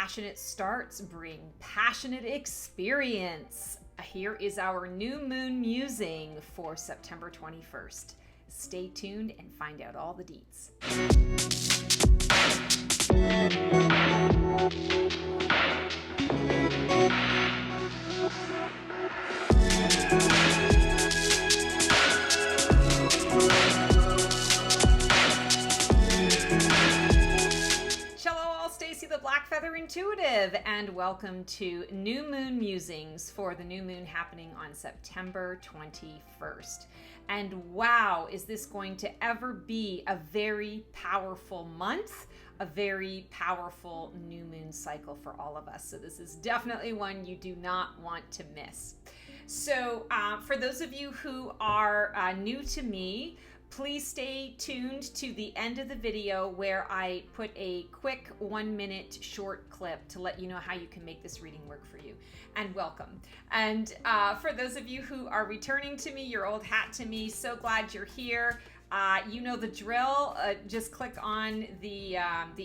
passionate starts bring passionate experience. Here is our new moon musing for September 21st. Stay tuned and find out all the deets. The Black Feather Intuitive, and welcome to New Moon Musings for the new moon happening on September 21st. And wow, is this going to ever be a very powerful month, a very powerful new moon cycle for all of us. So this is definitely one you do not want to miss. So for those of you who are new to me, please stay tuned to the end of the video where I put a quick 1-minute short clip to let you know how you can make this reading work for you. And welcome. And for those of you who are returning to me, your old hat to me, so glad you're here. You know the drill. Just click on the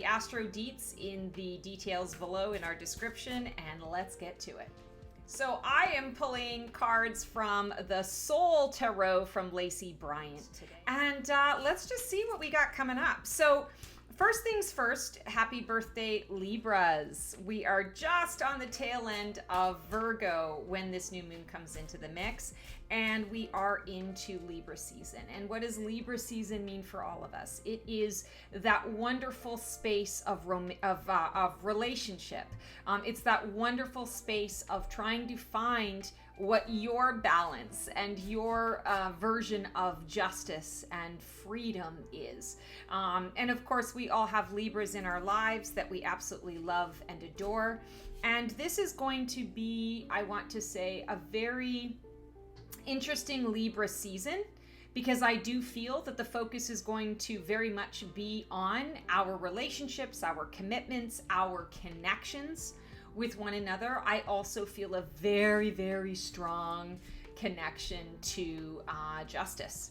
Astrology Deets in the details below in our description, and let's get to it. So I am pulling cards from the Soul Tarot from Lacey Bryant today. And let's just see what we got coming up. So first things first, happy birthday, Libras. We are just on the tail end of Virgo when this new moon comes into the mix, and we are into Libra season. And what does Libra season mean for all of us? It is that wonderful space of relationship. It's that wonderful space of trying to find what your balance and your version of justice and freedom is. And of course, we all have Libras in our lives that we absolutely love and adore. And this is going to be, I want to say, a very interesting Libra season, because I do feel that the focus is going to very much be on our relationships, our commitments, our connections with one another. I also feel a very, very strong connection to justice,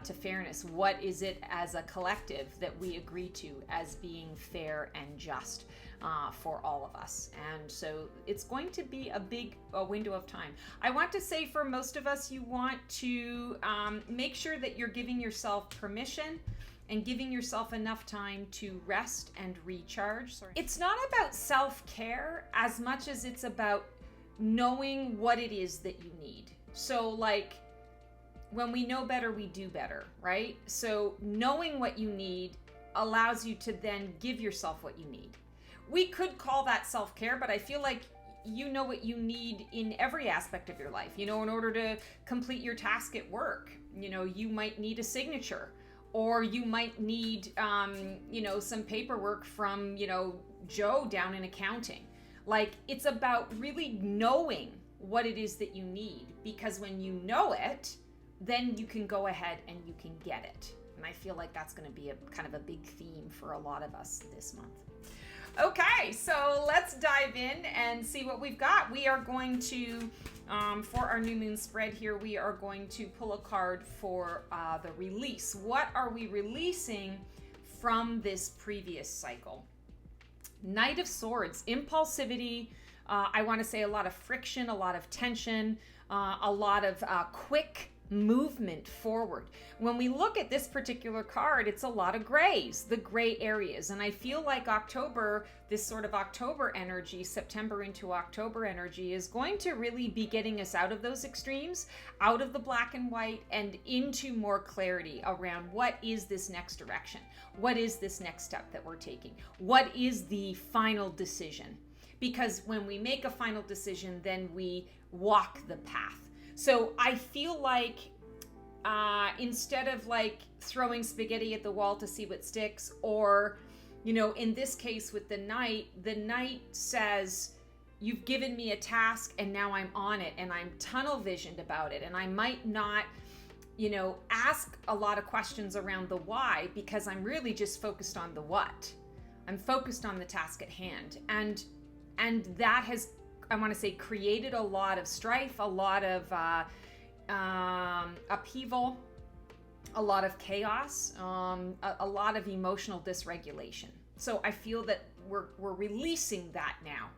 to fairness. What is it as a collective that we agree to as being fair and just for all of us? And so it's going to be a big window of time. I want to say for most of us, you want to make sure that you're giving yourself permission and giving yourself enough time to rest and recharge. It's not about self-care as much as it's about knowing what it is that you need. So like, when we know better, we do better, right? So knowing what you need allows you to then give yourself what you need. We could call that self-care, but I feel like you know what you need in every aspect of your life. You know, in order to complete your task at work, you know, you might need a signature, or you might need, you know, some paperwork from, you know, Joe down in accounting. Like, it's about really knowing what it is that you need, because when you know it, then you can go ahead and you can get it. And I feel like that's going to be a kind of a big theme for a lot of us this month. Okay, so let's dive in and see what we've got. We are going to, for our new moon spread here, we are going to pull a card for the release. What are we releasing from this previous cycle? Knight of Swords, impulsivity. I want to say a lot of friction, a lot of tension, a lot of quick movement forward. When we look at this particular card, it's a lot of grays, the gray areas. And I feel like October, this sort of October energy, September into October energy, is going to really be getting us out of those extremes, out of the black and white, and into more clarity around what is this next direction? What is this next step that we're taking? What is the final decision? Because when we make a final decision, then we walk the path. So I feel like instead of like throwing spaghetti at the wall to see what sticks, or, you know, in this case with the knight says, you've given me a task and now I'm on it and I'm tunnel visioned about it. And I might not, you know, ask a lot of questions around the why, because I'm really just focused on the what. I'm focused on the task at hand. And that has, I want to say, created a lot of strife, a lot of upheaval, a lot of chaos, a lot of emotional dysregulation. So I feel that we're releasing that now.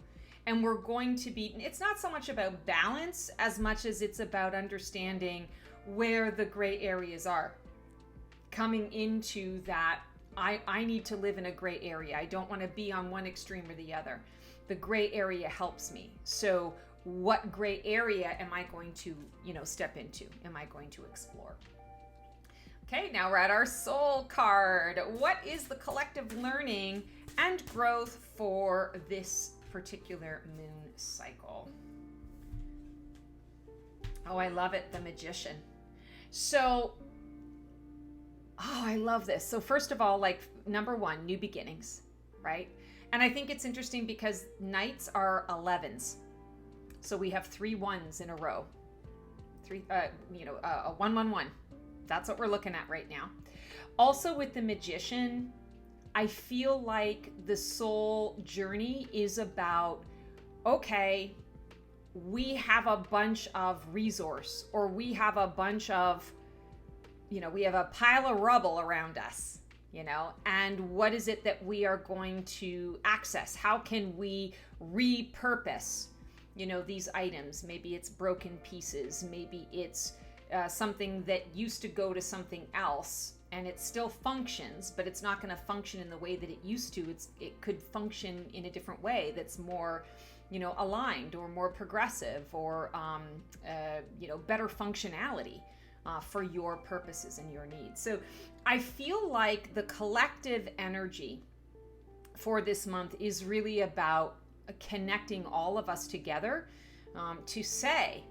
And we're going to be, it's not so much about balance as much as it's about understanding where the gray areas are. Coming into that, I need to live in a gray area. I don't want to be on one extreme or the other. The gray area helps me. So what gray area am I going to, step into? Am I going to explore? Okay, now we're at our soul card. What is the collective learning and growth for this particular moon cycle? Oh, I love it, the Magician. So, I love this. So first of all, number one, new beginnings, right? And I think it's interesting because nights are 11s. So we have 3 1s in a row. 111. That's what we're looking at right now. Also with the Magician, I feel like the soul journey is about, okay, we have a bunch of resource, or we have a bunch of, we have a pile of rubble around us, and what is it that we are going to access? How can we repurpose, these items? Maybe it's broken pieces. Maybe it's something that used to go to something else and it still functions, but it's not going to function in the way that it used to. It could function in a different way that's more, aligned or more progressive, or, better functionality for your purposes and your needs. So I feel like the collective energy for this month is really about connecting all of us together to say,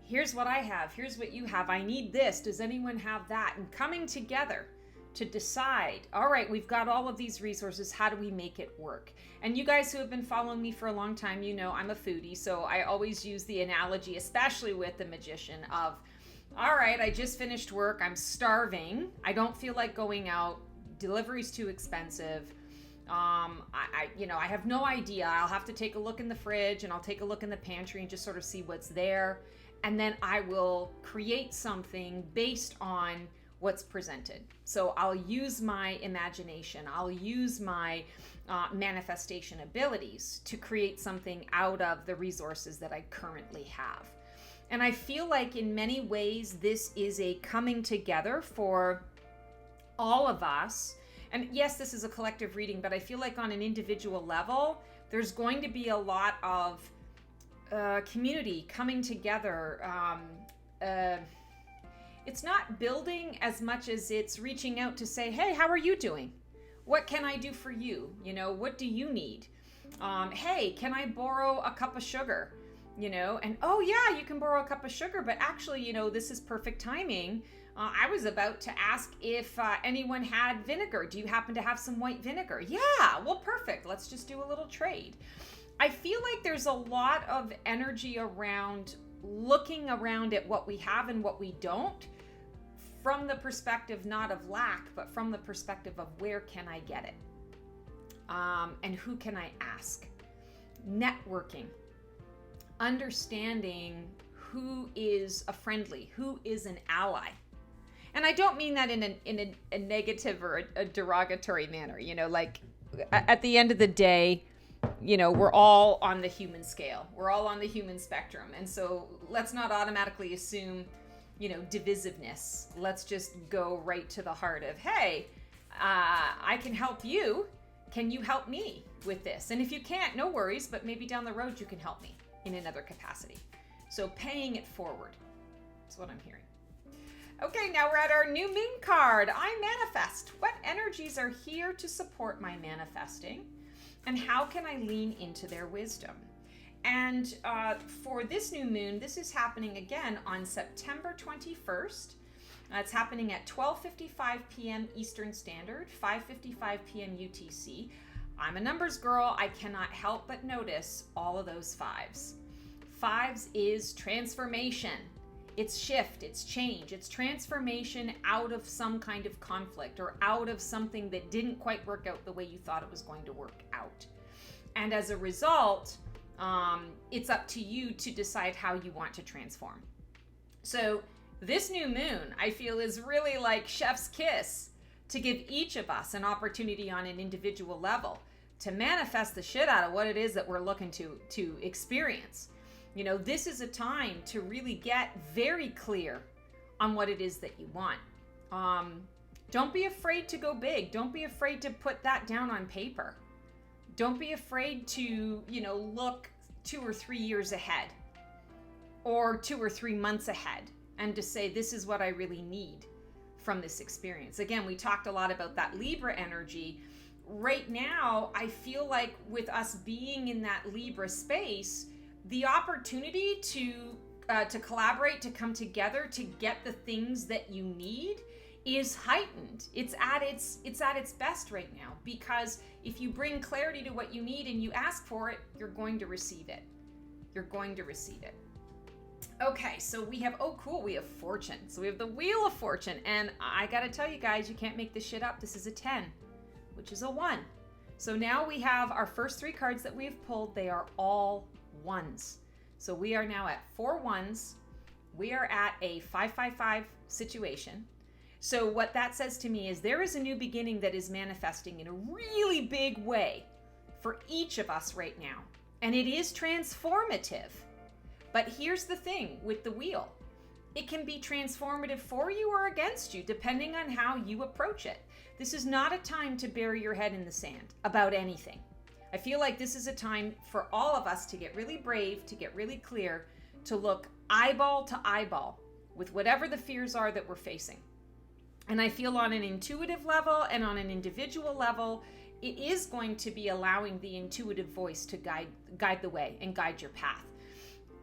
here's what I have, here's what you have, I need this, does anyone have that? And coming together to decide, all right, we've got all of these resources, how do we make it work? And you guys who have been following me for a long time, I'm a foodie, so I always use the analogy, especially with the Magician, of, all right, I just finished work, I'm starving, I don't feel like going out, delivery's too expensive, I have no idea, I'll have to take a look in the fridge and I'll take a look in the pantry and just sort of see what's there. And then I will create something based on what's presented. So I'll use my imagination. I'll use my manifestation abilities to create something out of the resources that I currently have. And I feel like in many ways, this is a coming together for all of us. And yes, this is a collective reading, but I feel like on an individual level, there's going to be a lot of community coming together. It's not building as much as it's reaching out to say, hey, how are you doing? What can I do for you? What do you need? Hey, can I borrow a cup of sugar? And oh yeah, you can borrow a cup of sugar, but actually, this is perfect timing. I was about to ask if anyone had vinegar. Do you happen to have some white vinegar? Yeah, well, perfect. Let's just do a little trade. I feel like there's a lot of energy around looking around at what we have and what we don't, from the perspective not of lack, but from the perspective of where can I get it? And who can I ask? Networking, understanding who is a friendly, who is an ally. And I don't mean that in a negative or a derogatory manner, at the end of the day, we're all on the human scale. We're all on the human spectrum. And so let's not automatically assume, divisiveness. Let's just go right to the heart of, hey, I can help you. Can you help me with this? And if you can't, no worries, but maybe down the road you can help me in another capacity. So paying it forward is what I'm hearing. Okay, now we're at our new moon card. I manifest. What energies are here to support my manifesting? And how can I lean into their wisdom? And for this new moon, this is happening again on September 21st. It's happening at 12:55 p.m. Eastern Standard, 5:55 p.m. UTC. I'm a numbers girl. I cannot help but notice all of those fives. Fives is transformation. It's shift, it's change, it's transformation out of some kind of conflict or out of something that didn't quite work out the way you thought it was going to work out. And as a result, it's up to you to decide how you want to transform. So this new moon, I feel, is really like chef's kiss to give each of us an opportunity on an individual level to manifest the shit out of what it is that we're looking to experience. You know, this is a time to really get very clear on what it is that you want. Don't be afraid to go big. Don't be afraid to put that down on paper. Don't be afraid to, you know, look 2 or 3 years ahead or 2 or 3 months ahead and to say, this is what I really need from this experience. Again, we talked a lot about that Libra energy. Right now, I feel like with us being in that Libra space, the opportunity to collaborate, to come together, to get the things that you need is heightened. It's at its best right now, because if you bring clarity to what you need and you ask for it, you're going to receive it. You're going to receive it. Okay, so we have, oh cool, we have fortune. So we have the Wheel of Fortune, and I gotta tell you guys, you can't make this shit up. This is a 10, which is a 1. So now we have our first 3 cards that we have pulled. They are all 1s. So we are now at 4 1s. We are at a 5-5-5 situation. So what that says to me is there is a new beginning that is manifesting in a really big way for each of us right now. And it is transformative. But here's the thing with the wheel. It can be transformative for you or against you, depending on how you approach it. This is not a time to bury your head in the sand about anything. I feel like this is a time for all of us to get really brave, to get really clear, to look eyeball to eyeball with whatever the fears are that we're facing. And I feel on an intuitive level and on an individual level, it is going to be allowing the intuitive voice to guide the way and guide your path.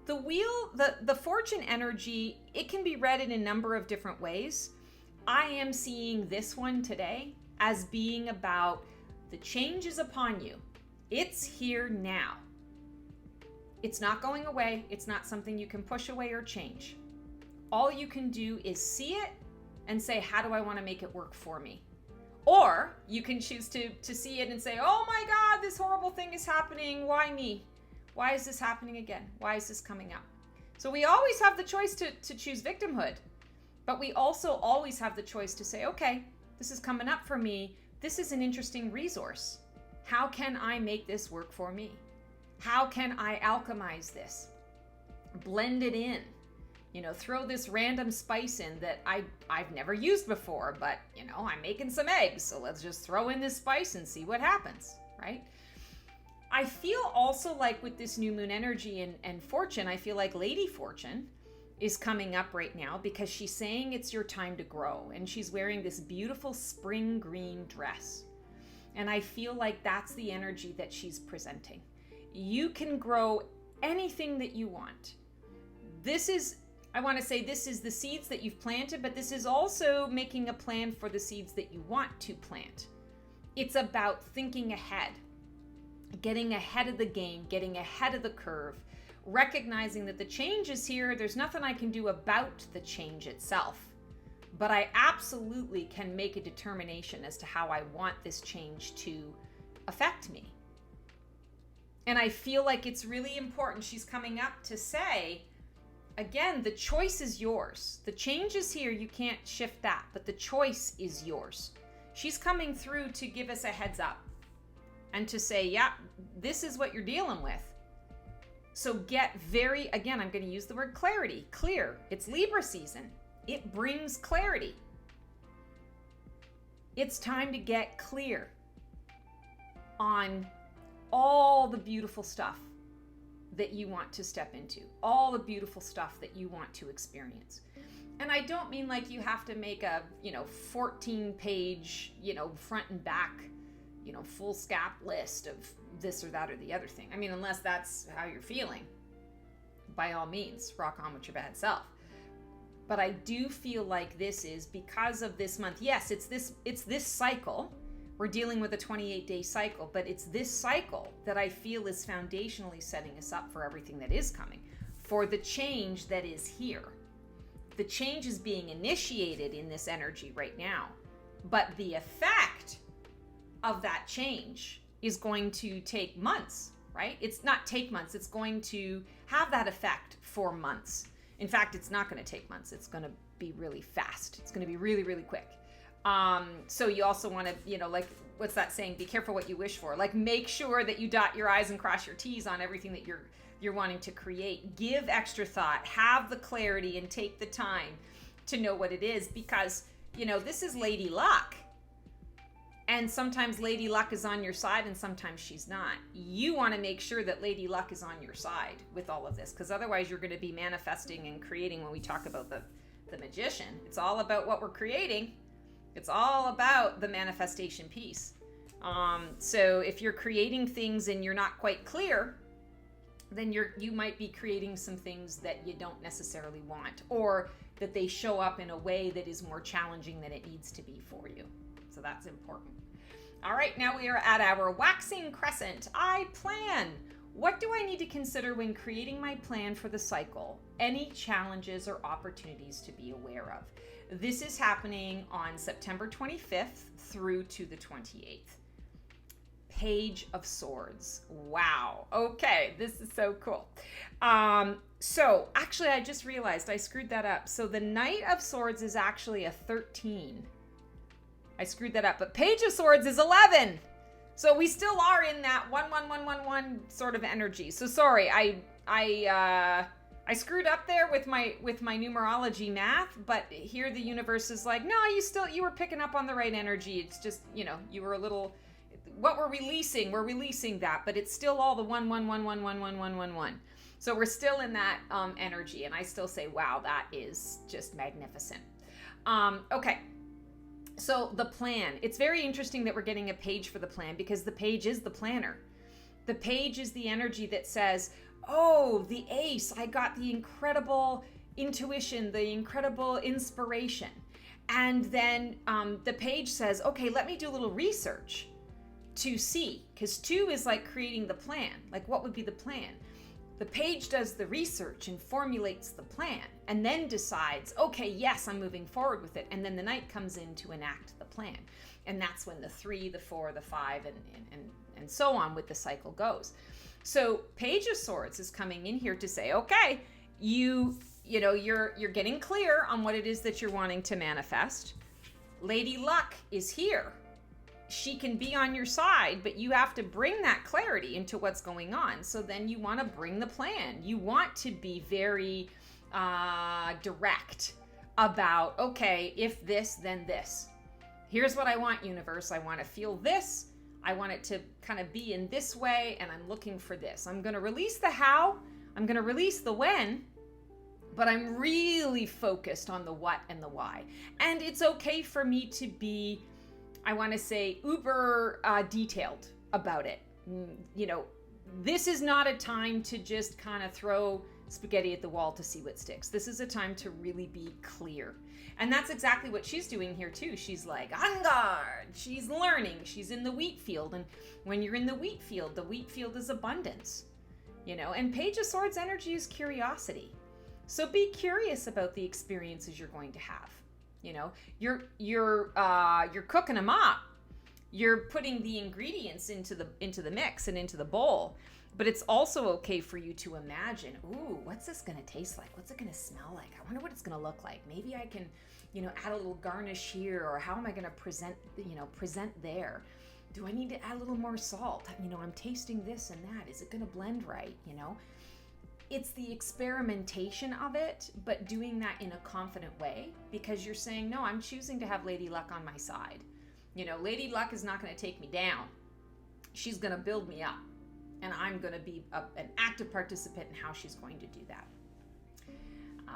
The wheel, the fortune energy, it can be read in a number of different ways. I am seeing this one today as being about the change is upon you. It's here now. It's not going away. It's not something you can push away or change. All you can do is see it and say, how do I want to make it work for me? Or you can choose to see it and say, oh my God, this horrible thing is happening. Why me? Why is this happening again? Why is this coming up? So we always have the choice to choose victimhood, but we also always have the choice to say, okay, this is coming up for me. This is an interesting resource. How can I make this work for me? How can I alchemize this? Blend it in. You know, throw this random spice in that I've never used before, but, you know, I'm making some eggs, so let's just throw in this spice and see what happens, right? I feel also like with this new moon energy and fortune, I feel like Lady Fortune is coming up right now because she's saying it's your time to grow, and she's wearing this beautiful spring green dress. And I feel like that's the energy that she's presenting. You can grow anything that you want. This is, I want to say, this is the seeds that you've planted, but this is also making a plan for the seeds that you want to plant. It's about thinking ahead, getting ahead of the game, getting ahead of the curve, recognizing that the change is here. There's nothing I can do about the change itself, but I absolutely can make a determination as to how I want this change to affect me. And I feel like it's really important. She's coming up to say, again, the choice is yours. The change is here. You can't shift that, but the choice is yours. She's coming through to give us a heads up and to say, yeah, this is what you're dealing with. So get very, again, I'm going to use the word clarity, clear. It's Libra season. It brings clarity. It's time to get clear on all the beautiful stuff that you want to step into, all the beautiful stuff that you want to experience. And I don't mean like you have to make a, 14-page, front and back, full scap list of this or that or the other thing. I mean, unless that's how you're feeling, by all means, rock on with your bad self. But I do feel like this is because of this month. Yes, it's this cycle. We're dealing with a 28-day cycle, but it's this cycle that I feel is foundationally setting us up for everything that is coming, for the change that is here. The change is being initiated in this energy right now, but the effect of that change is going to take months, right? It's not take months. It's going to have that effect for months. In fact, it's not going to take months. It's going to be really fast. It's going to be really, really quick. So you also want to, like, what's that saying? Be careful what you wish for. Like, make sure that you dot your I's and cross your T's on everything that you're wanting to create. Give extra thought, have the clarity, and take the time to know what it is, because, this is Lady Luck. And sometimes Lady Luck is on your side and sometimes she's not. You want to make sure that Lady Luck is on your side with all of this, because otherwise you're going to be manifesting and creating. When we talk about the magician, it's all about what we're creating. It's all about the manifestation piece. So if you're creating things and you're not quite clear, then you might be creating some things that you don't necessarily want, or that they show up in a way that is more challenging than it needs to be for you. So that's important. All right, now we are at our waxing crescent. I plan. What do I need to consider when creating my plan for the cycle? Any challenges or opportunities to be aware of? This is happening on September 25th through to the 28th. Page of Swords. Wow. Okay, this is so cool. So actually, I just realized I screwed that up. So the Knight of Swords is actually a 13. I screwed that up, but Page of Swords is 11. So we still are in that 1-1-1-1-1 sort of energy. So sorry, I screwed up there with my numerology math, but here the universe is like, no, you were picking up on the right energy. It's just, you were a little, what we're releasing that, but it's still all the 1-1-1-1-1-1-1-1-1. So we're still in that energy, and I still say, wow, that is just magnificent. Okay. So the plan, it's very interesting that we're getting a page for the plan, because the page is the planner. The page is the energy that says, oh, the ace, I got the incredible intuition, the incredible inspiration. And then the page says, okay, let me do a little research to see, because 2 is like creating the plan. Like, what would be the plan? The page does the research and formulates the plan, and then decides, okay, yes, I'm moving forward with it. And then the Knight comes in to enact the plan. And that's when the 3, the 4, the 5, and so on with the cycle goes. So Page of Swords is coming in here to say, okay, you're getting clear on what it is that you're wanting to manifest. Lady Luck is here. She can be on your side, but you have to bring that clarity into what's going on. So then you want to bring the plan. You want to be very direct about, okay, if this, then this. Here's what I want, universe. I want to feel this. I want it to kind of be in this way, and I'm looking for this. I'm going to release the how. I'm going to release the when, but I'm really focused on the what and the why. And it's okay for me to be, I want to say, uber detailed about it. This is not a time to just kind of throw spaghetti at the wall to see what sticks. This is a time to really be clear. And that's exactly what she's doing here too. She's like, on guard. She's learning. She's in the wheat field. And when you're in the wheat field is abundance. And Page of Swords energy is curiosity. So be curious about the experiences you're going to have. You're cooking them up. You're putting the ingredients into the mix and into the bowl. But it's also okay for you to imagine, ooh, what's this going to taste like? What's it going to smell like? I wonder what it's going to look like. Maybe I can, add a little garnish here, or how am I going to present there? Do I need to add a little more salt? I'm tasting this and that. Is it going to blend right? It's the experimentation of it, but doing that in a confident way, because you're saying, no, I'm choosing to have Lady Luck on my side. Lady Luck is not going to take me down. She's going to build me up. And I'm going to be an active participant in how she's going to do that.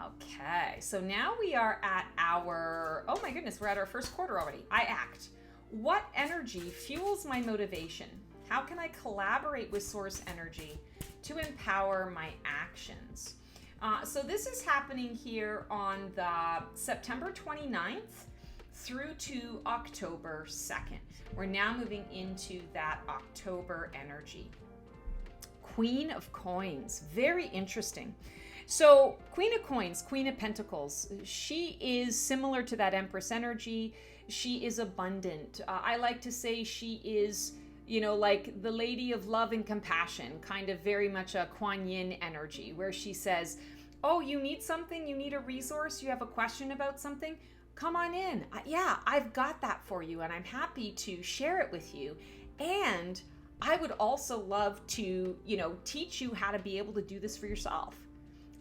Okay, so now we are at oh my goodness, we're at our first quarter already. I act. What energy fuels my motivation? How can I collaborate with source energy to empower my actions? So this is happening here on the September 29th through to October 2nd. We're now moving into that October energy. Queen of Coins, very interesting. So Queen of Coins, Queen of Pentacles, she is similar to that Empress energy. She is abundant. I like to say she is, like the Lady of Love and Compassion, kind of very much a Kuan Yin energy, where she says, oh, you need something, you need a resource, you have a question about something. come on in. Yeah, I've got that for you, and I'm happy to share it with you. And I would also love to, teach you how to be able to do this for yourself.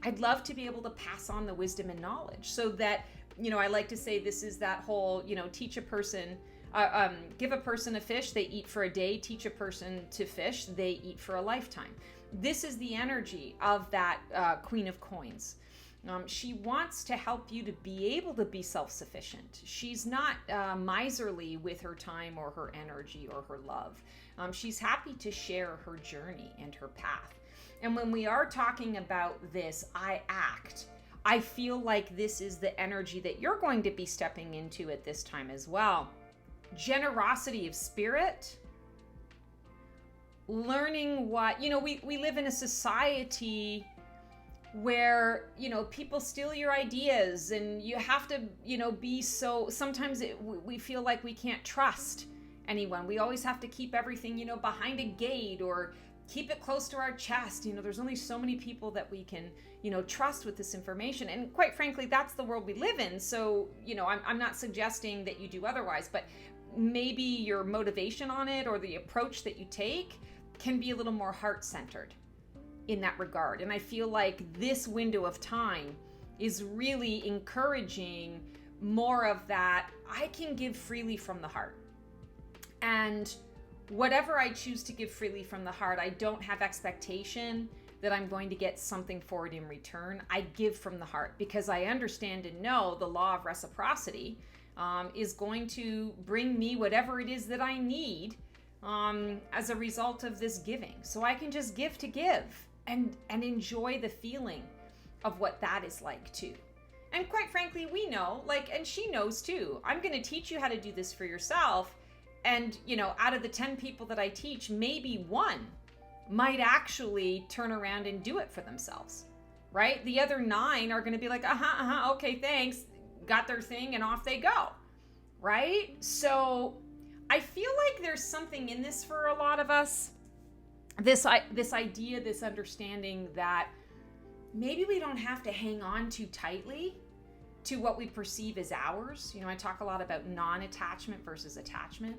I'd love to be able to pass on the wisdom and knowledge so that, I like to say this is that whole, teach a person, give a person a fish, they eat for a day. Teach a person to fish, they eat for a lifetime. This is the energy of that Queen of Coins. She wants to help you to be able to be self-sufficient. She's not miserly with her time or her energy or her love. She's happy to share her journey and her path. And when we are talking about this, I act, I feel like this is the energy that you're going to be stepping into at this time as well. Generosity of spirit, learning what, we live in a society where, people steal your ideas and you have to, be so, sometimes we feel like we can't trust anyone. We always have to keep everything, behind a gate or keep it close to our chest. There's only so many people that we can, trust with this information. And quite frankly, that's the world we live in. So, I'm not suggesting that you do otherwise, but maybe your motivation on it or the approach that you take can be a little more heart-centered in that regard. And I feel like this window of time is really encouraging more of that. I can give freely from the heart. And whatever I choose to give freely from the heart, I don't have expectation that I'm going to get something for it in return. I give from the heart because I understand and know the law of reciprocity is going to bring me whatever it is that I need as a result of this giving. So I can just give to give and enjoy the feeling of what that is like too. And quite frankly, we know, and she knows too, I'm going to teach you how to do this for yourself. And, out of the 10 people that I teach, maybe one might actually turn around and do it for themselves, right? The other 9 are going to be like, okay, thanks, got their thing and off they go, right? So I feel like there's something in this for a lot of us. This idea, this understanding that maybe we don't have to hang on too tightly to what we perceive as ours. I talk a lot about non-attachment versus attachment.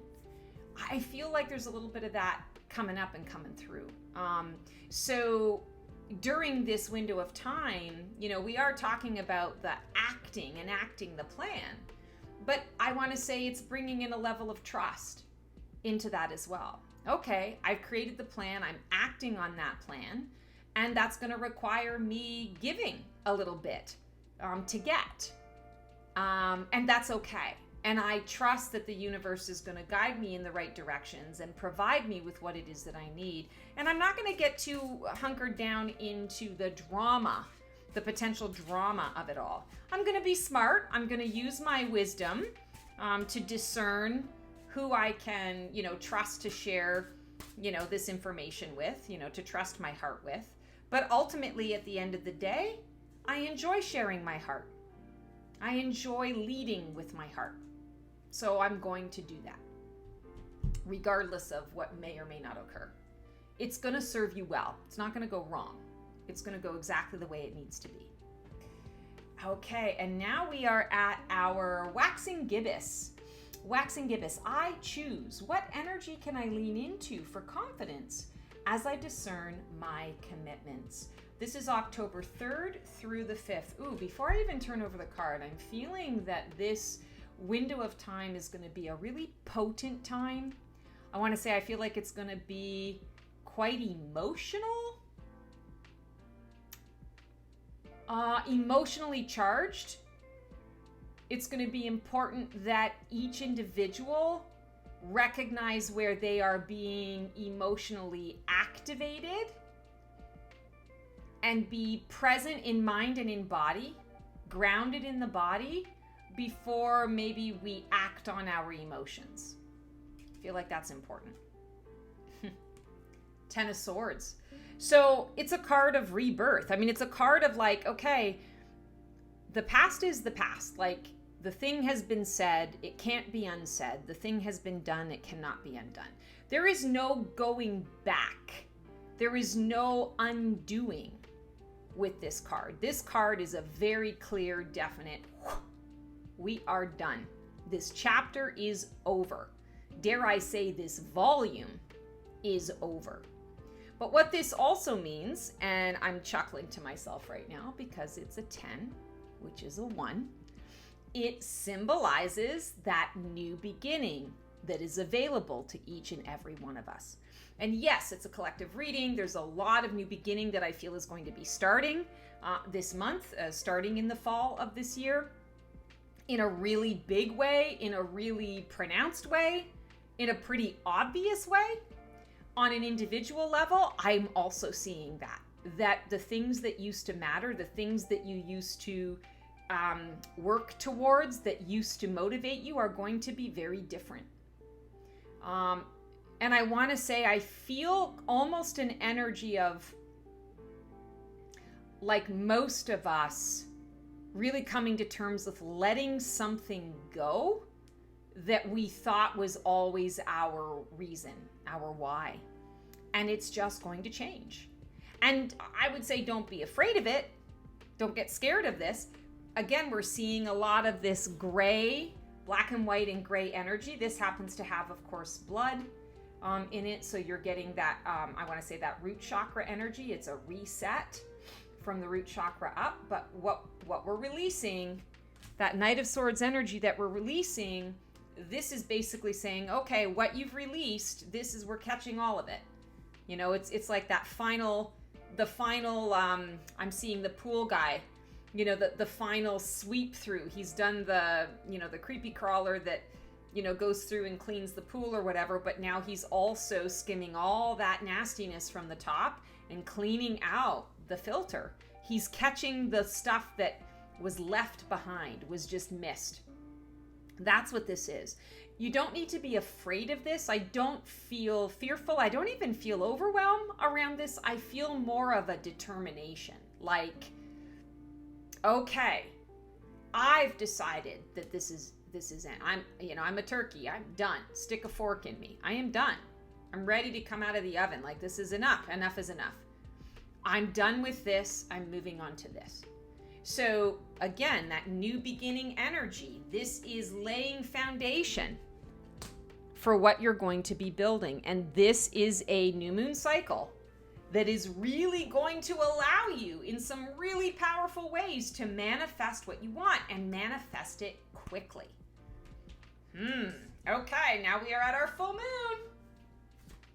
I feel like there's a little bit of that coming up and coming through. So during this window of time, we are talking about the enacting the plan. But I want to say it's bringing in a level of trust into that as well. Okay, I've created the plan, I'm acting on that plan, and that's going to require me giving a little bit to get. And that's okay. And I trust that the universe is going to guide me in the right directions and provide me with what it is that I need. And I'm not going to get too hunkered down into the drama, the potential drama of it all. I'm going to be smart. I'm going to use my wisdom to discern who I can, trust to share, this information with, to trust my heart with. But ultimately, at the end of the day, I enjoy sharing my heart. I enjoy leading with my heart. So I'm going to do that, regardless of what may or may not occur. It's going to serve you well. It's not going to go wrong. It's going to go exactly the way it needs to be. Okay, and now we are at our waxing gibbous. Waxing gibbous, I choose. What energy can I lean into for confidence as I discern my commitments? This is October 3rd through the 5th. Ooh, before I even turn over the card, I'm feeling that this window of time is going to be a really potent time. I want to say I feel like it's going to be quite emotional. Emotionally charged. It's going to be important that each individual recognize where they are being emotionally activated and be present in mind and in body, grounded in the body before maybe we act on our emotions. I feel like that's important. 10 of Swords. So it's a card of rebirth. I mean, it's a card of like, okay, the past is the past. Like, the thing has been said, it can't be unsaid. The thing has been done, it cannot be undone. There is no going back. There is no undoing with this card. This card is a very clear, definite, We are done. This chapter is over. Dare I say, this volume is over. But what this also means, and I'm chuckling to myself right now because it's a 10, which is a 1, it symbolizes that new beginning that is available to each and every one of us. And yes, it's a collective reading. There's a lot of new beginning that I feel is going to be starting this month, starting in the fall of this year, in a really big way, in a really pronounced way, in a pretty obvious way. On an individual level, I'm also seeing that the things that used to matter, the things that you used to work towards, that used to motivate you, are going to be very different. And I want to say, I feel almost an energy of, like most of us, really coming to terms with letting something go that we thought was always our reason, our why. And it's just going to change. And I would say, don't be afraid of it. Don't get scared of this. Again, we're seeing a lot of this gray, black and white and gray energy. This happens to have, of course, blood in it. So you're getting that, I want to say, that root chakra energy. It's a reset from the root chakra up. But what we're releasing, that Knight of Swords energy that we're releasing, this is basically saying, okay, what you've released, we're catching all of it. You know, it's like that the final, I'm seeing the pool guy, you know, the final sweep through. He's done the creepy crawler that, goes through and cleans the pool or whatever, but now he's also skimming all that nastiness from the top and cleaning out the filter. He's catching the stuff that was left behind, was just missed. That's what this is. You don't need to be afraid of this. I don't feel fearful. I don't even feel overwhelmed around this. I feel more of a determination. Like, okay, I've decided that this is it. I'm a turkey. I'm done. Stick a fork in me. I am done. I'm ready to come out of the oven. Like, this is enough. Enough is enough. I'm done with this. I'm moving on to this. So again, that new beginning energy, this is laying foundation for what you're going to be building. And this is a new moon cycle that is really going to allow you in some really powerful ways to manifest what you want, and manifest it quickly. Okay, now we are at our full moon.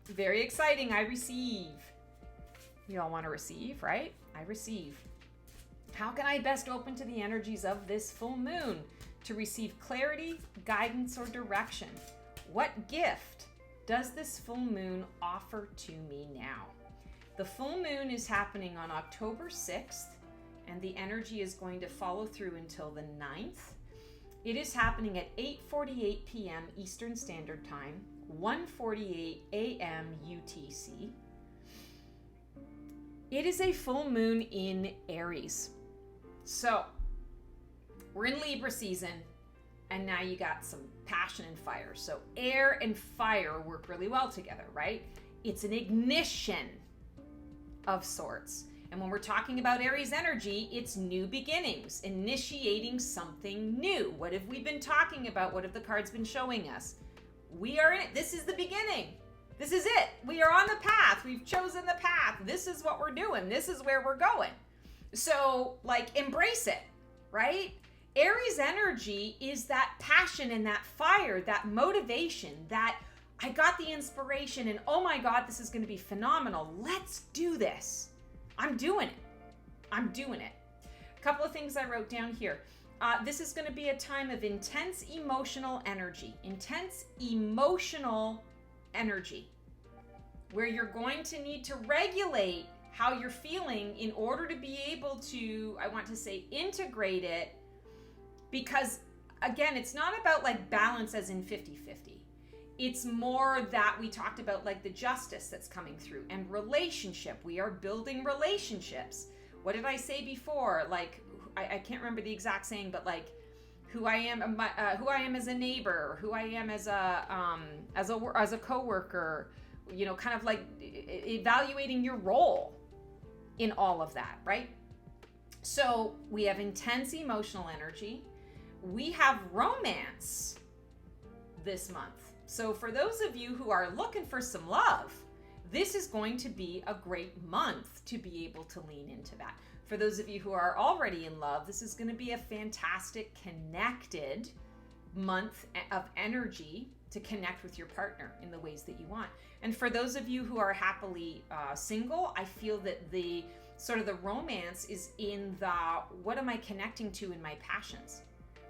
Very exciting. I receive. You all want to receive, right? I receive. How can I best open to the energies of this full moon to receive clarity, guidance, or direction? What gift does this full moon offer to me now? The full moon is happening on October 6th, and the energy is going to follow through until the 9th. It is happening at 8:48 p.m. Eastern Standard Time, 1:48 a.m. UTC. It is a full moon in Aries. So, we're in Libra season, and now you got some passion and fire. So air and fire work really well together, right? It's an ignition of sorts. And when we're talking about Aries energy, it's new beginnings, initiating something new. What have we been talking about? What have the cards been showing us? We are in it. This is the beginning. This is it. We are on the path. We've chosen the path. This is what we're doing. This is where we're going. So, like, embrace it, right? Aries energy is that passion and that fire, that motivation, that I got the inspiration and oh my God, this is going to be phenomenal. Let's do this. I'm doing it. I'm doing it. A couple of things I wrote down here. This is going to be a time of intense emotional energy. Intense emotional energy, where you're going to need to regulate how you're feeling in order to be able to, I want to say, integrate it. Because again, it's not about like balance as in 50-50. It's more that we talked about, like the justice that's coming through and relationship. We are building relationships. What did I say before? Like, I can't remember the exact saying, but like who I am as a neighbor, who I am as a coworker, you know, kind of like evaluating your role in all of that, right? So we have intense emotional energy. we have romance this month. So for those of you who are looking for some love, this is going to be a great month to be able to lean into that. For those of you who are already in love, this is going to be a fantastic connected month of energy to connect with your partner in the ways that you want. And for those of you who are happily single, I feel that the sort of the romance is in the, what am I connecting to in my passions?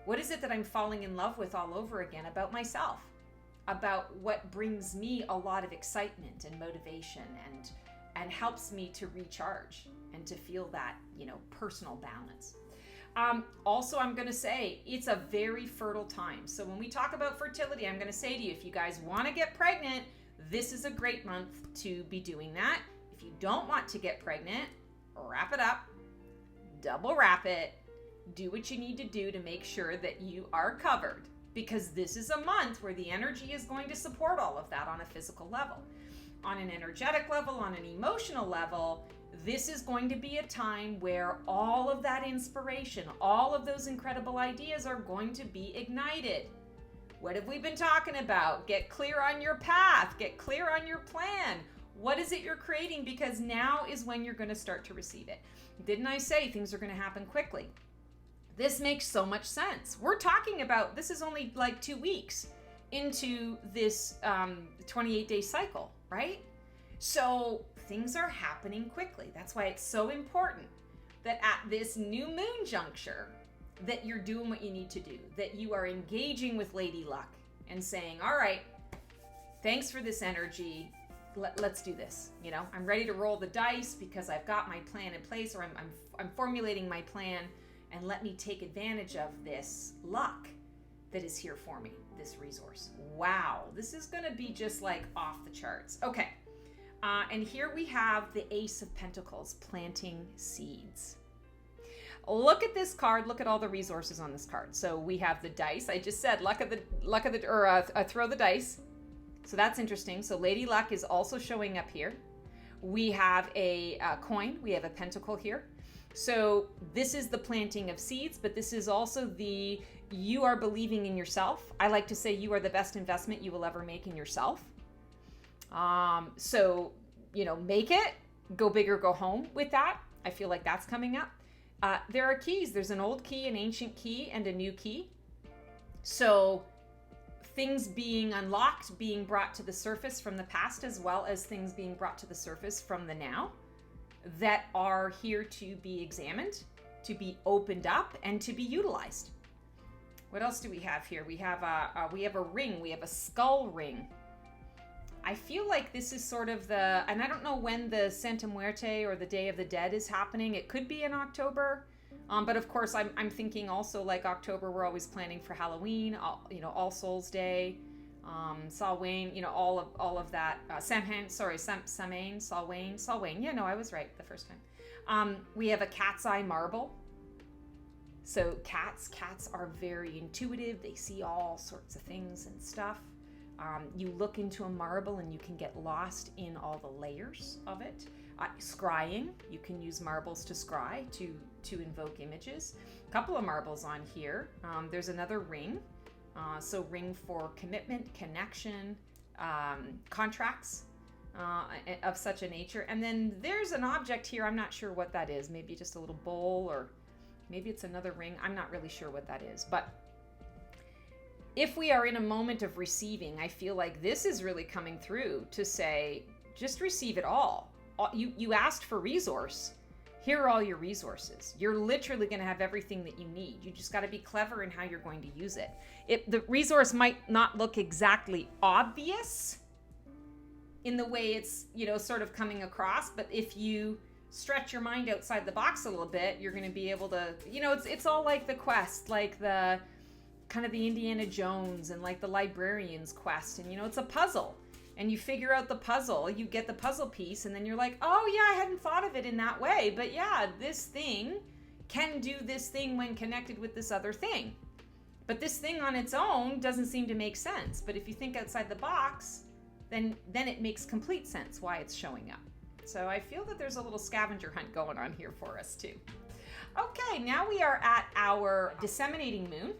What is it that I'm falling in love with all over again about myself? About what brings me a lot of excitement and motivation and helps me to recharge and to feel that, personal balance. Also, I'm going to say it's a very fertile time. So when we talk about fertility, I'm going to say to you, if you guys want to get pregnant, this is a great month to be doing that. If you don't want to get pregnant, wrap it up, double wrap it, do what you need to do to make sure that you are covered, because this is a month where the energy is going to support all of that on a physical level. On an energetic level, on an emotional level, this is going to be a time where all of that inspiration, all of those incredible ideas are going to be ignited. What have we been talking about? Get clear on your path, get clear on your plan. What is it you're creating? Because now is when you're going to start to receive it. Didn't I say things are going to happen quickly? This makes so much sense. We're talking about, this is only like 2 weeks into this 28-day cycle, right? So things are happening quickly. That's why it's so important that at this new moon juncture, that you're doing what you need to do, that you are engaging with Lady Luck and saying, all right, thanks for this energy. Let's do this. I'm ready to roll the dice because I've got my plan in place, or I'm formulating my plan, and let me take advantage of this luck that is here for me, this resource. Wow, this is going to be just like off the charts. Okay, and here we have the Ace of Pentacles, planting seeds. Look at this card. Look at all the resources on this card. So we have the dice. I just said throw the dice. So that's interesting. So Lady Luck is also showing up here. We have a coin. We have a pentacle here. So this is the planting of seeds, but this is also you are believing in yourself. I like to say you are the best investment you will ever make in yourself. So, make it, go big or go home with that. I feel like that's coming up. There are keys. There's an old key, an ancient key, and a new key. So things being unlocked, being brought to the surface from the past, as well as things being brought to the surface from the now, that are here to be examined, to be opened up, and to be utilized. What else do we have here? We have a ring. We have a skull ring. I feel like this is sort of and I don't know when the Santa Muerte or the Day of the Dead is happening. It could be in October. But of course, I'm thinking also like October, we're always planning for Halloween, All Souls Day, Samhain, all of that. Samhain. Yeah, no, I was right the first time. We have a cat's eye marble. So cats are very intuitive. They see all sorts of things and stuff. You look into a marble and you can get lost in all the layers of it. Scrying, you can use marbles to scry, to invoke images. A couple of marbles on here. There's another ring. So ring for commitment, connection, contracts of such a nature. And then there's an object here. I'm not sure what that is. Maybe just a little bowl, or maybe it's another ring. I'm not really sure what that is. But if we are in a moment of receiving, I feel like this is really coming through to say, just receive it all. You asked for resource. Here are all your resources. You're literally going to have everything that you need. You just got to be clever in how you're going to use it. The resource might not look exactly obvious in the way it's, sort of coming across, but if you stretch your mind outside the box a little bit, you're going to be able to, it's all like the quest, like the kind of the Indiana Jones and like the librarian's quest. And, it's a puzzle. And you figure out the puzzle, you get the puzzle piece, and then you're like, oh yeah, I hadn't thought of it in that way. But yeah, this thing can do this thing when connected with this other thing. But this thing on its own doesn't seem to make sense. But if you think outside the box, then it makes complete sense why it's showing up. So I feel that there's a little scavenger hunt going on here for us too. Okay, now we are at our disseminating moon.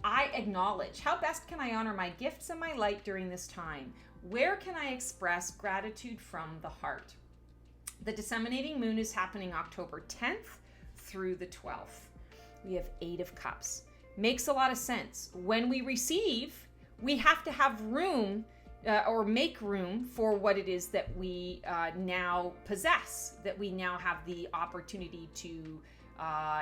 I acknowledge, how best can I honor my gifts and my light during this time? Where can I express gratitude from the heart? The disseminating moon is happening October 10th through the 12th. We have 8 of Cups. Makes a lot of sense. When we receive, we have to have room or make room for what it is that we now possess, that we now have the opportunity to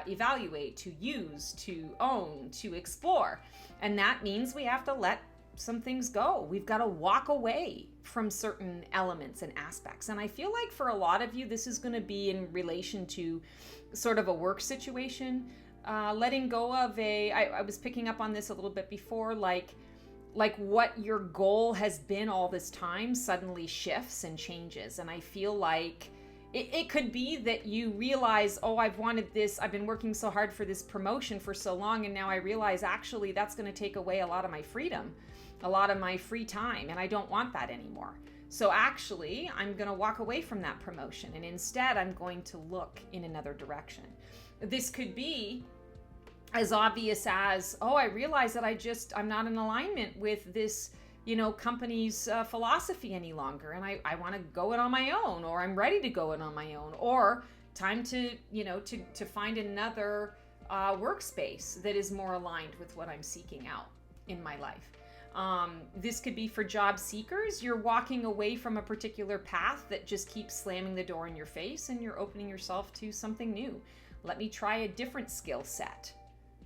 evaluate, to use, to own, to explore. And that means we have to let some things go. We've got to walk away from certain elements and aspects. And I feel like for a lot of you, this is going to be in relation to sort of a work situation, letting go of I was picking up on this a little bit before, like what your goal has been all this time suddenly shifts and changes. And I feel like it could be that you realize, oh, I've wanted this, I've been working so hard for this promotion for so long, and now I realize actually that's going to take away a lot of my freedom, a lot of my free time, and I don't want that anymore. So actually, I'm going to walk away from that promotion, and instead I'm going to look in another direction. This could be as obvious as, oh, I realize that I'm not in alignment with this, company's philosophy any longer, and I want to go it on my own, or I'm ready to go it on my own, or time to find another workspace that is more aligned with what I'm seeking out in my life. This could be for job seekers. You're walking away from a particular path that just keeps slamming the door in your face, and you're opening yourself to something new. Let me try a different skill set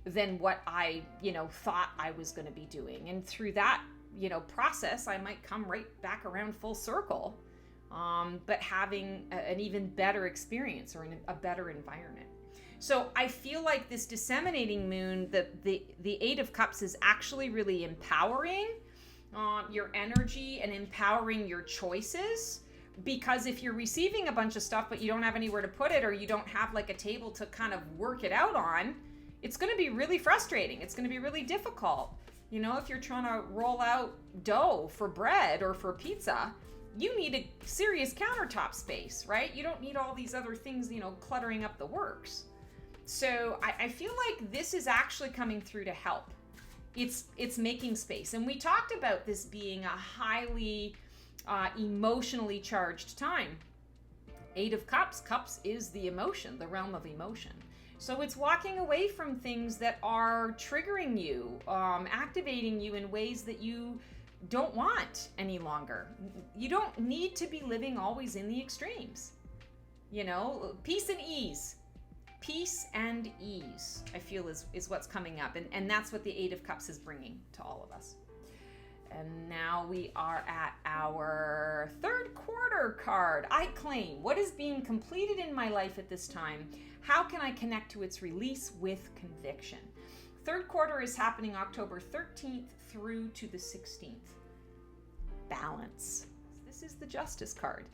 than what I, thought I was going to be doing. And through that, process, I might come right back around full circle, but having an even better experience or a better environment. So I feel like this disseminating moon, the 8 of Cups is actually really empowering your energy and empowering your choices. Because if you're receiving a bunch of stuff, but you don't have anywhere to put it, or you don't have like a table to kind of work it out on, it's going to be really frustrating. It's going to be really difficult. If you're trying to roll out dough for bread or for pizza, you need a serious countertop space, right? You don't need all these other things, cluttering up the works. So I feel like this is actually coming through to help. It's making space. And we talked about this being a highly emotionally charged time. 8 of Cups. Cups is the emotion, the realm of emotion. So it's walking away from things that are triggering you, activating you in ways that you don't want any longer. You don't need to be living always in the extremes. Peace and ease. Peace and ease, I feel, is what's coming up. And that's what the 8 of Cups is bringing to all of us. And now we are at our 3rd quarter card. I claim what is being completed in my life at this time. How can I connect to its release with conviction? 3rd quarter is happening October 13th through to the 16th. Balance. This is the Justice card.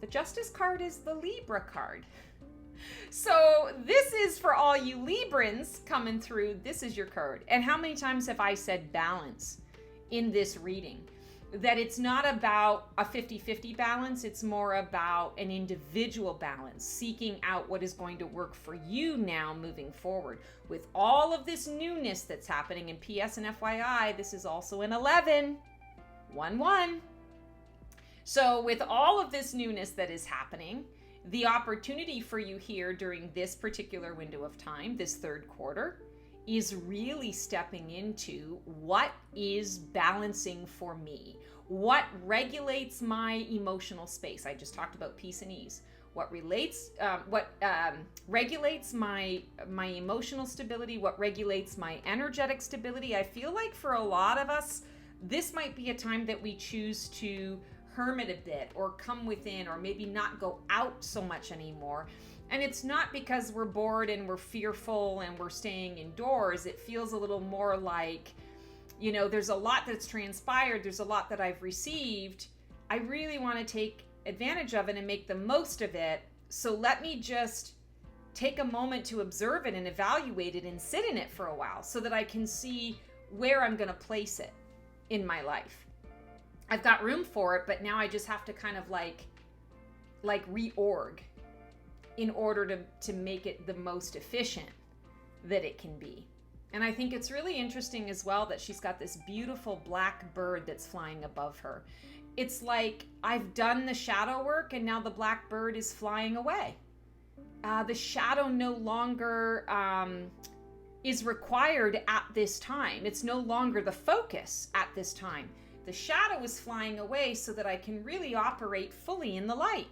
The Justice card is the Libra card. So this is for all you Librans coming through. This is your card. And how many times have I said balance in this reading? That it's not about a 50-50 balance, it's more about an individual balance, seeking out what is going to work for you now moving forward. With all of this newness that's happening, and PS and FYI, this is also an 11, 1-1. So with all of this newness that is happening, the opportunity for you here during this particular window of time, this 3rd quarter, is really stepping into what is balancing for me, what regulates my emotional space. I just talked about peace and ease. What regulates my emotional stability, what regulates my energetic stability. I feel like for a lot of us, this might be a time that we choose to hermit a bit, or come within, or maybe not go out so much anymore. And it's not because we're bored and we're fearful and we're staying indoors. It feels a little more like, there's a lot that's transpired. There's a lot that I've received. I really want to take advantage of it and make the most of it. So let me just take a moment to observe it and evaluate it and sit in it for a while so that I can see where I'm going to place it in my life. I've got room for it, but now I just have to kind of like reorg in order to make it the most efficient that it can be. And I think it's really interesting as well that she's got this beautiful black bird that's flying above her. It's like I've done the shadow work and now the black bird is flying away. The shadow no longer is required at this time. It's no longer the focus at this time. The shadow is flying away so that I can really operate fully in the light.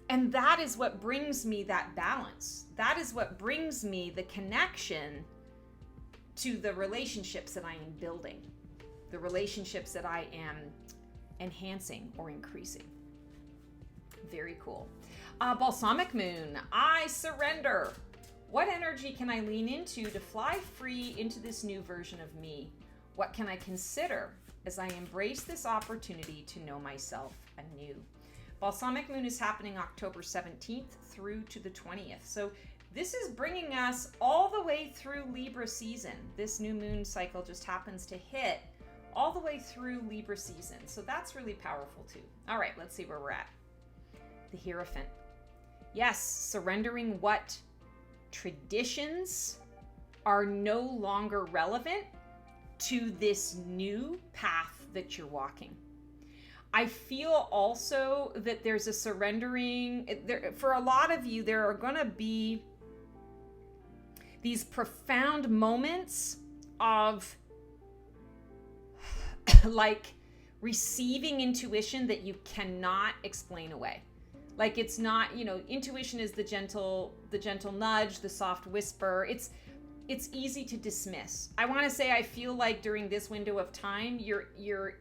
And that is what brings me that balance. That is what brings me the connection to the relationships that I am building, the relationships that I am enhancing or increasing. Very cool. Balsamic moon, I surrender. What energy can I lean into to fly free into this new version of me? What can I consider as I embrace this opportunity to know myself anew? Balsamic moon is happening October 17th through to the 20th. So this is bringing us all the way through Libra season. This new moon cycle just happens to hit all the way through Libra season. So that's really powerful too. All right, let's see where we're at. The Hierophant. Yes, surrendering what traditions are no longer relevant to this new path that you're walking. I feel also that there's a surrendering. For a lot of you, there are going to be these profound moments of like receiving intuition that you cannot explain away. Like it's not, intuition is the gentle nudge, the soft whisper. It's easy to dismiss. I want to say I feel like during this window of time, your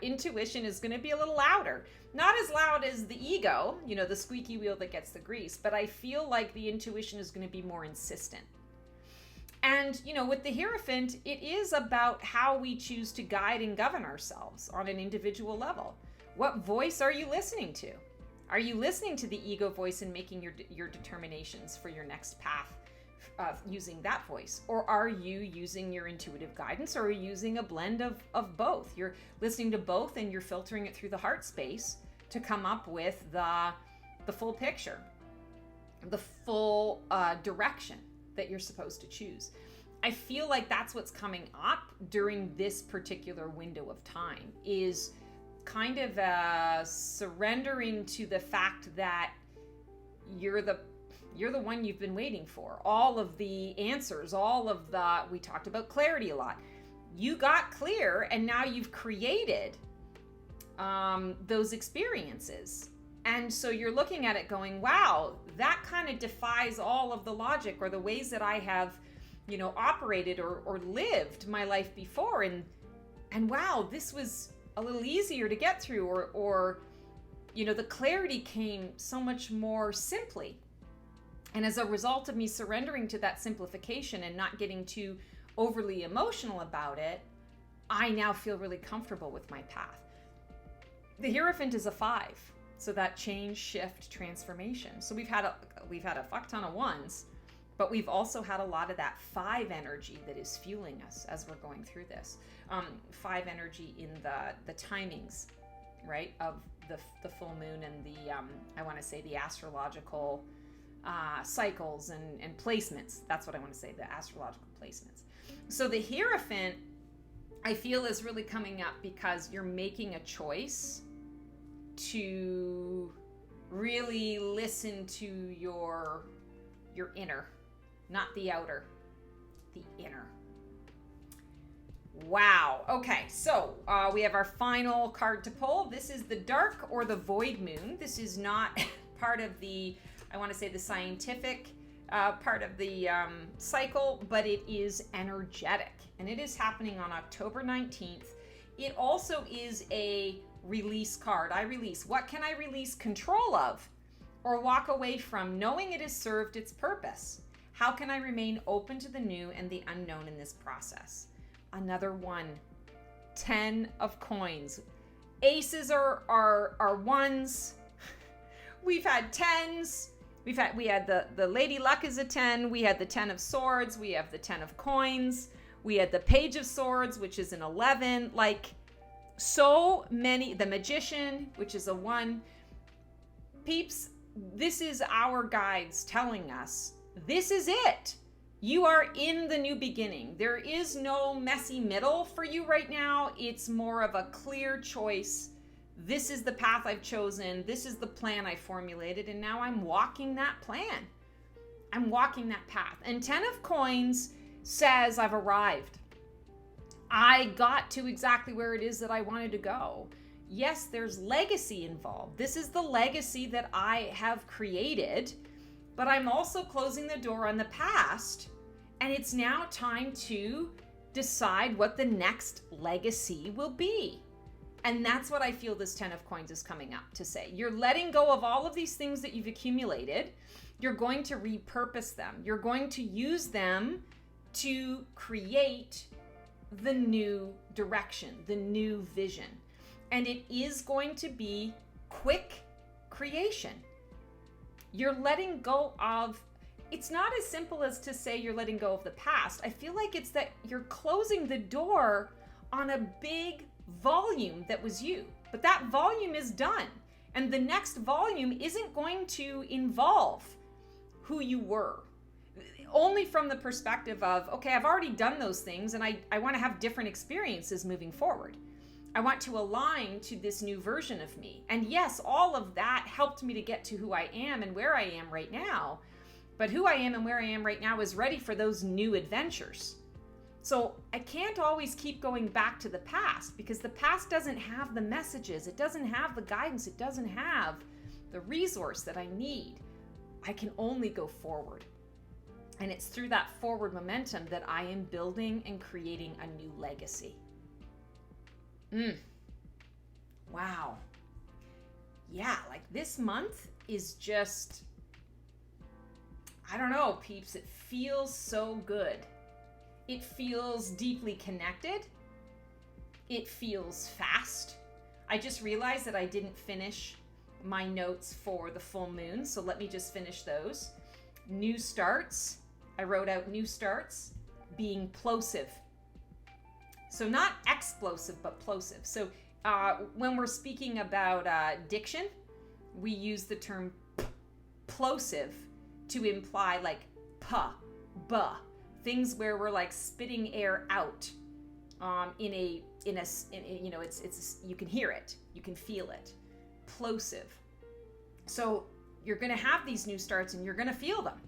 intuition is going to be a little louder. Not as loud as the ego, the squeaky wheel that gets the grease, but I feel like the intuition is going to be more insistent. And, with the Hierophant, it is about how we choose to guide and govern ourselves on an individual level. What voice are you listening to? Are you listening to the ego voice and making your determinations for your next path using that voice? Or are you using your intuitive guidance, or are you using a blend of both? You're listening to both and you're filtering it through the heart space to come up with the full picture, the full direction that you're supposed to choose. I feel like that's what's coming up during this particular window of time, is kind of surrendering to the fact that you're the one you've been waiting for. All of the answers, we talked about clarity a lot. You got clear and now you've created those experiences. And so you're looking at it going, wow, that kind of defies all of the logic or the ways that I have, operated or lived my life before. And wow, this was a little easier to get through, or the clarity came so much more simply. And as a result of me surrendering to that simplification and not getting too overly emotional about it, I now feel really comfortable with my path. The Hierophant is a 5. So that change, shift, transformation. So we've had a fuck ton of 1s, but we've also had a lot of that 5 energy that is fueling us as we're going through this. 5 energy in the timings, right, of the full moon and the astrological cycles and placements. That's what I want to say, the astrological placements. So the Hierophant, I feel, is really coming up because you're making a choice to really listen to your inner, not the outer, the inner. Wow. Okay, so we have our final card to pull. This is the dark or the void moon. This is not part of the, I want to say, the scientific part of the cycle, but it is energetic, and it is happening on October 19th. It also is a release card. I release. What can I release control of or walk away from, knowing it has served its purpose? How can I remain open to the new and the unknown in this process? Another 1. 10 of coins. Aces are 1s. We've had 10s. We had the Lady Luck is a 10. We had the 10 of swords. We have the 10 of coins. We had the Page of Swords, which is an 11. Like, so many. The Magician, which is a 1. Peeps, this is our guides telling us, this is it. You are in the new beginning. There is no messy middle for you right now. It's more of a clear choice. This is the path I've chosen. This is the plan I formulated. And now I'm walking that plan. I'm walking that path. And 10 of Coins says I've arrived. I got to exactly where it is that I wanted to go. Yes, there's legacy involved. This is the legacy that I have created, but I'm also closing the door on the past. And it's now time to decide what the next legacy will be. And that's what I feel this 10 of Coins is coming up to say. You're letting go of all of these things that you've accumulated. You're going to repurpose them. You're going to use them to create the new direction, the new vision. And it is going to be quick creation. You're letting go of, it's not as simple as to say you're letting go of the past. I feel like it's that you're closing the door on a big volume that was you. But that volume is done. And the next volume isn't going to involve who you were. Only from the perspective of, okay, I've already done those things and I want to have different experiences moving forward. I want to align to this new version of me. And yes, all of that helped me to get to who I am and where I am right now. But who I am and where I am right now is ready for those new adventures. So I can't always keep going back to the past because the past doesn't have the messages. It doesn't have the guidance. It doesn't have the resource that I need. I can only go forward. And it's through that forward momentum that I am building and creating a new legacy. Wow. Yeah, like this month is just, I don't know, peeps. It feels so good. It feels deeply connected. It feels fast. I just realized that I didn't finish my notes for the full moon, so let me just finish those. New starts. I wrote out new starts being plosive. So not explosive, but plosive. So when we're speaking about diction, we use the term plosive to imply like puh, buh, things where we're like spitting air out in a you know, it's you can hear it, you can feel it. Plosive. So you're going to have these new starts and you're going to feel them.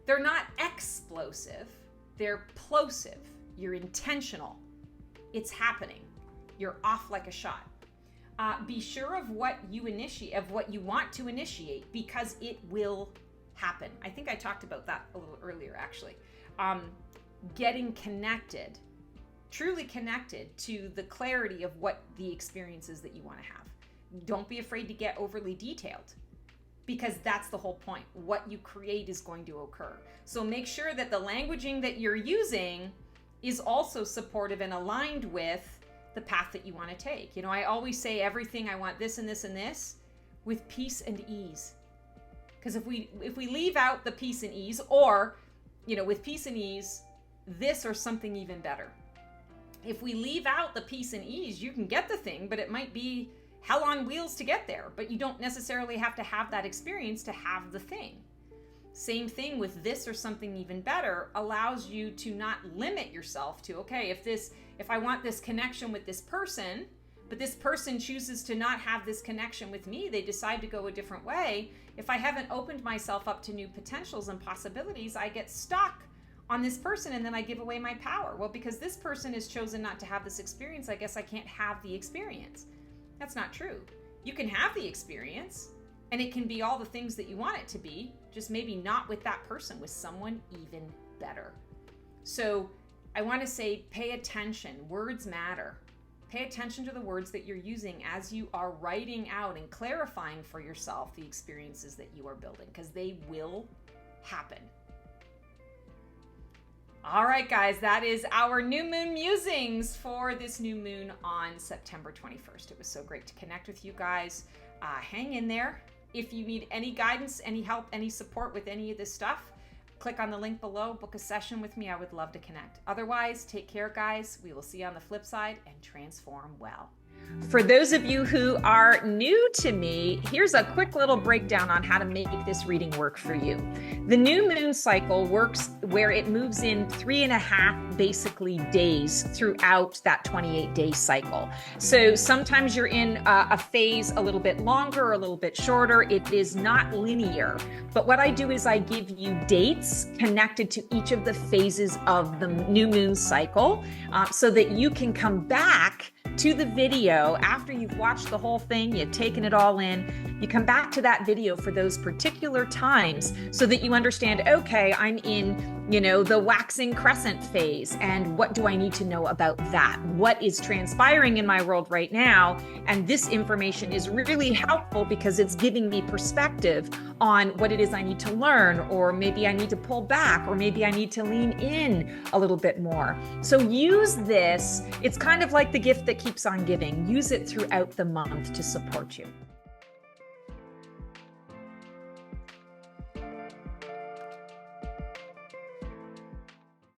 They're not explosive, they're plosive. You're intentional. It's happening. You're off like a shot. Be sure of what you initiate, of what you want to initiate, because it will happen. I think I talked about that a little earlier, actually. Getting connected, truly connected to the clarity of what the experiences that you want to have. Don't be afraid to get overly detailed, because that's the whole point. What you create is going to occur. So make sure that the languaging that you're using is also supportive and aligned with the path that you want to take. You know, I always say everything, I want this and this and this, with peace and ease. Because if we leave out the peace and ease, or, you know, with peace and ease, this or something even better. If we leave out the peace and ease, you can get the thing, but it might be hell on wheels to get there. But you don't necessarily have to have that experience to have the thing. Same thing with this or something even better allows you to not limit yourself to, okay, if I want this connection with this person, but this person chooses to not have this connection with me, they decide to go a different way. If I haven't opened myself up to new potentials and possibilities, I get stuck on this person and then I give away my power. Well, because this person has chosen not to have this experience, I guess I can't have the experience. That's not true. You can have the experience and it can be all the things that you want it to be, just maybe not with that person, with someone even better. So I want to say, pay attention. Words matter. Pay attention to the words that you're using as you are writing out and clarifying for yourself the experiences that you are building, because they will happen. All right, guys, that is our new moon musings for this new moon on September 21st. It was so great to connect with you guys. Hang in there. If you need any guidance, any help, any support with any of this stuff, click on the link below, book a session with me. I would love to connect. Otherwise, take care, guys. We will see you on the flip side, and transform well. For those of you who are new to me, here's a quick little breakdown on how to make this reading work for you. The new moon cycle works where it moves in 3.5 basically days throughout that 28-day cycle. So sometimes you're in a phase a little bit longer or a little bit shorter. It is not linear. But what I do is I give you dates connected to each of the phases of the new moon cycle so that you can come back to the video after you've watched the whole thing, you've taken it all in, you come back to that video for those particular times so that you understand, okay, I'm in, the waxing crescent phase, and what do I need to know about that? What is transpiring in my world right now? And this information is really helpful because it's giving me perspective on what it is I need to learn, or maybe I need to pull back, or maybe I need to lean in a little bit more. So use this. It's kind of like the gift that keeps on giving. Use it throughout the month to support you.